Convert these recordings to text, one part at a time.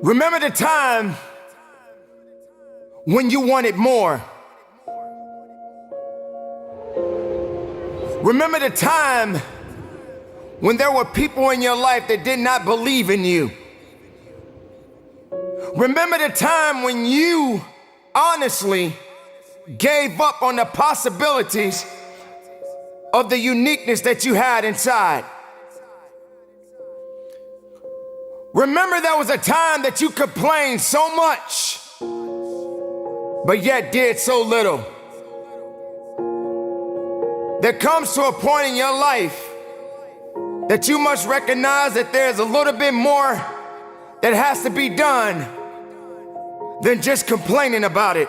Remember the time when you wanted more. Remember the time when there were people in your life that did not believe in you. Remember the time when you honestly gave up on the possibilities of the uniqueness that you had inside. Remember there was a time that you complained so much, but yet did so little. There comes to a point in your life that you must recognize that there's a little bit more that has to be done than just complaining about it.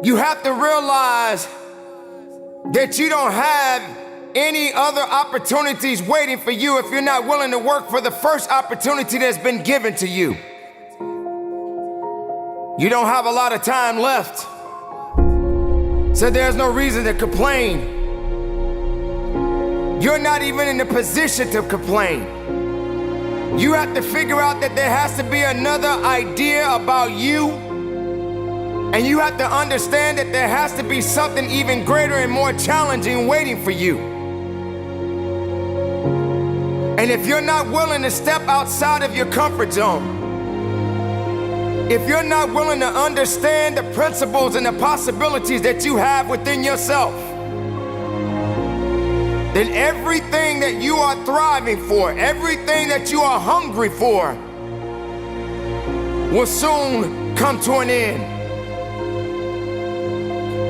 You have to realize that you don't have any other opportunities waiting for you if you're not willing to work for the first opportunity that's been given to you. You don't have a lot of time left, so there's no reason to complain. You're not even in the position to complain. You have to figure out that there has to be another idea about you, and you have to understand that there has to be something even greater and more challenging waiting for you. And if you're not willing to step outside of your comfort zone, if you're not willing to understand the principles and the possibilities that you have within yourself, then everything that you are thriving for, everything that you are hungry for, will soon come to an end.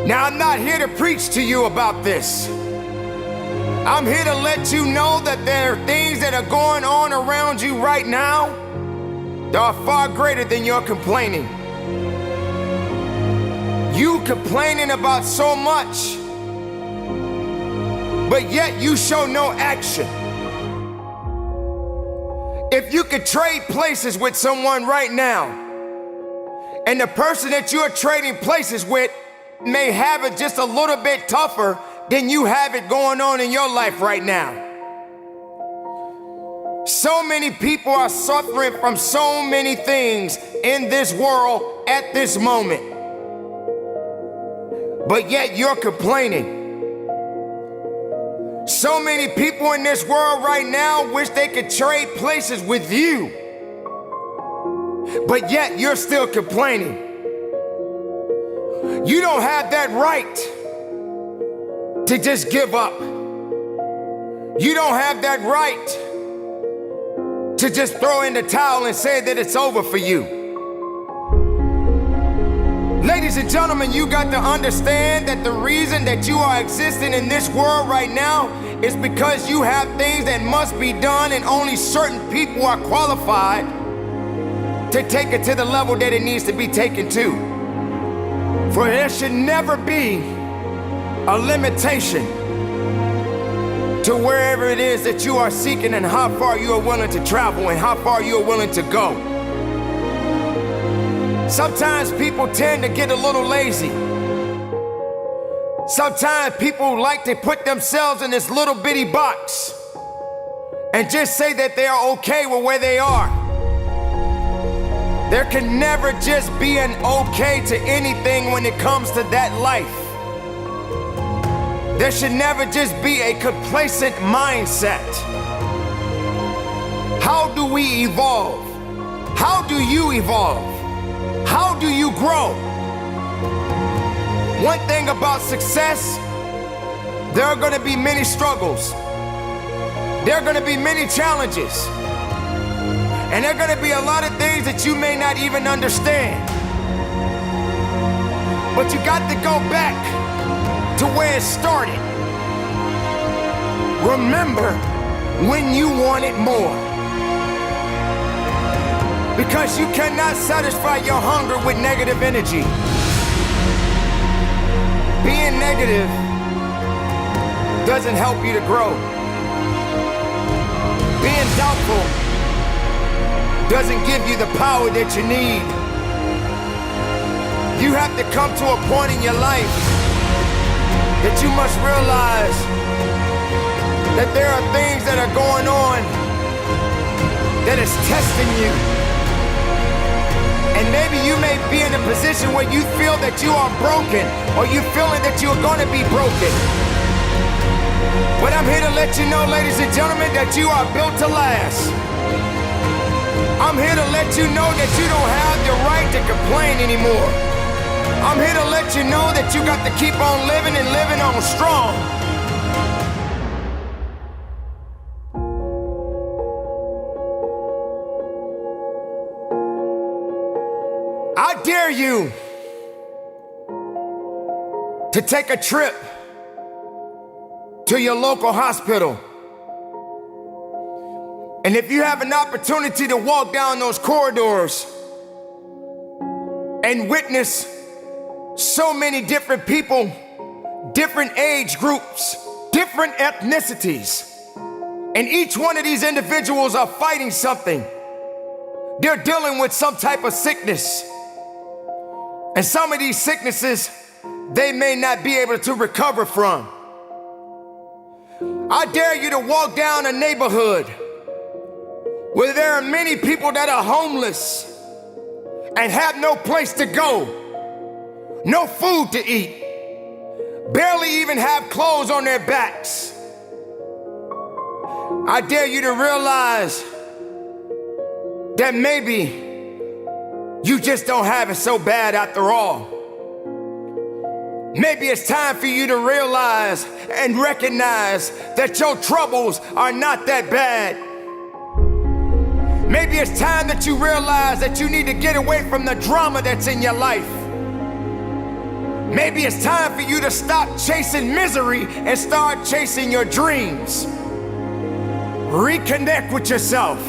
Now, I'm not here to preach to you about this. I'm here to let you know that there are things that are going on around you right now that are far greater than your complaining. You complaining about so much, but yet you show no action. If you could trade places with someone right now, and the person that you're trading places with may have it just a little bit tougher than you have it going on in your life right now. So many people are suffering from so many things in this world at this moment, but yet you're complaining. So many people in this world right now wish they could trade places with you, but yet you're still complaining. You don't have that right to just give up. You don't have that right to just throw in the towel and say that it's over for you. Ladies and gentlemen, you got to understand that the reason that you are existing in this world right now is because you have things that must be done, and only certain people are qualified to take it to the level that it needs to be taken to. For there should never be a limitation to wherever it is that you are seeking and how far you are willing to travel and how far you are willing to go. Sometimes people tend to get a little lazy. Sometimes people like to put themselves in this little bitty box and just say that they are okay with where they are. There can never just be an okay to anything when it comes to that life. There should never just be a complacent mindset. How do we evolve? How do you evolve? How do you grow? One thing about success, there are going to be many struggles. There are going to be many challenges. And there are going to be a lot of things that you may not even understand. But you got to go back to where it started. Remember when you wanted more. Because you cannot satisfy your hunger with negative energy. Being negative doesn't help you to grow. Being doubtful doesn't give you the power that you need. You have to come to a point in your life that you must realize that there are things that are going on that is testing you. And maybe you may be in a position where you feel that you are broken, or you feeling that you're gonna be broken. But I'm here to let you know, ladies and gentlemen, that you are built to last. I'm here to let you know that you don't have the right to complain anymore. I'm here to let you know that you got to keep on living and living on strong. I dare you to take a trip to your local hospital. And if you have an opportunity to walk down those corridors and witness so many different people, different age groups, different ethnicities, and each one of these individuals are fighting something. They're dealing with some type of sickness. And some of these sicknesses, they may not be able to recover from. I dare you to walk down a neighborhood where there are many people that are homeless and have no place to go, no food to eat, barely even have clothes on their backs. I dare you to realize that maybe you just don't have it so bad after all. Maybe it's time for you to realize and recognize that your troubles are not that bad. Maybe it's time that you realize that you need to get away from the drama that's in your life. Maybe it's time for you to stop chasing misery and start chasing your dreams. Reconnect with yourself.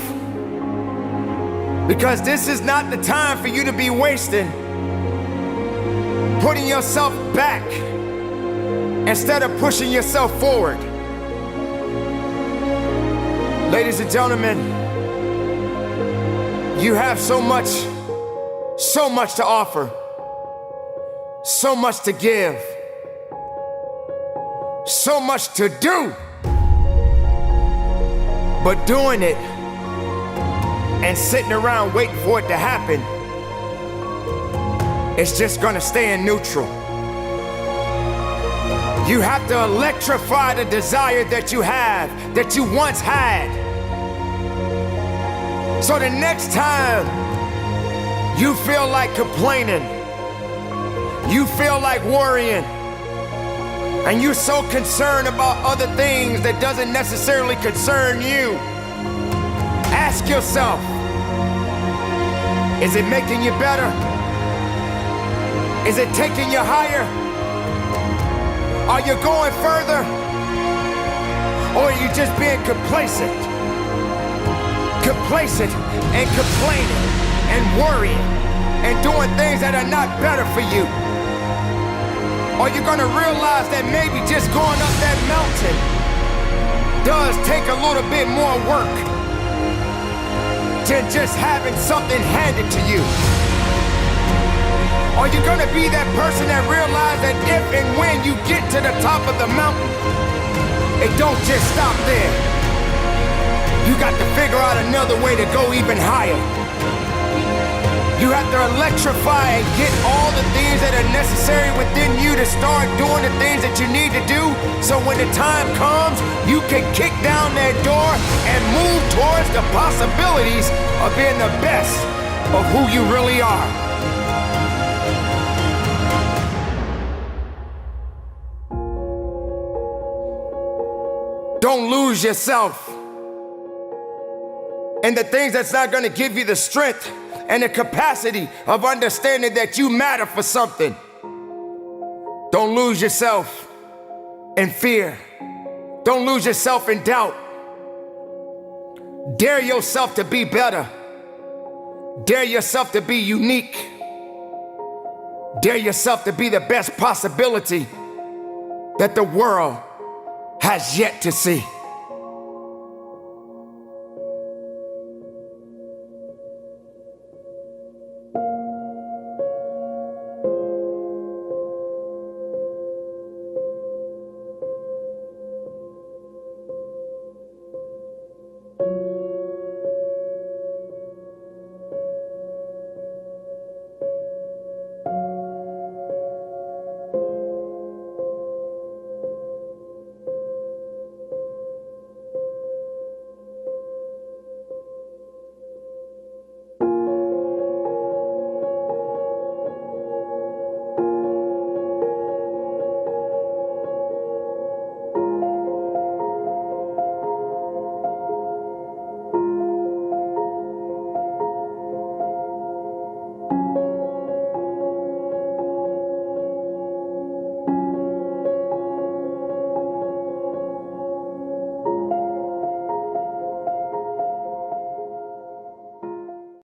Because this is not the time for you to be wasting, putting yourself back instead of pushing yourself forward. Ladies and gentlemen, you have so much to offer, so much to give, so much to do. But doing it and sitting around waiting for it to happen, it's just gonna stay in neutral. You have to electrify the desire that you have, that you once had. So the next time you feel like complaining, you feel like worrying, and you're so concerned about other things that doesn't necessarily concern you, ask yourself, is it making you better? Is it taking you higher? Are you going further? Or are you just being complacent? Complacent and complaining and worrying and doing things that are not better for you. Are you gonna realize that maybe just going up that mountain does take a little bit more work than just having something handed to you? Are you gonna be that person that realizes that if and when you get to the top of the mountain, it don't just stop there? You got to figure out another way to go even higher. You have to electrify and get all the things that are necessary within you to start doing the things that you need to do, so when the time comes, you can kick down that door and move towards the possibilities of being the best of who you really are. Don't lose yourself in the things that's not gonna give you the strength and the capacity of understanding that you matter for something. Don't lose yourself in fear. Don't lose yourself in doubt. Dare yourself to be better. Dare yourself to be unique. Dare yourself to be the best possibility that the world has yet to see.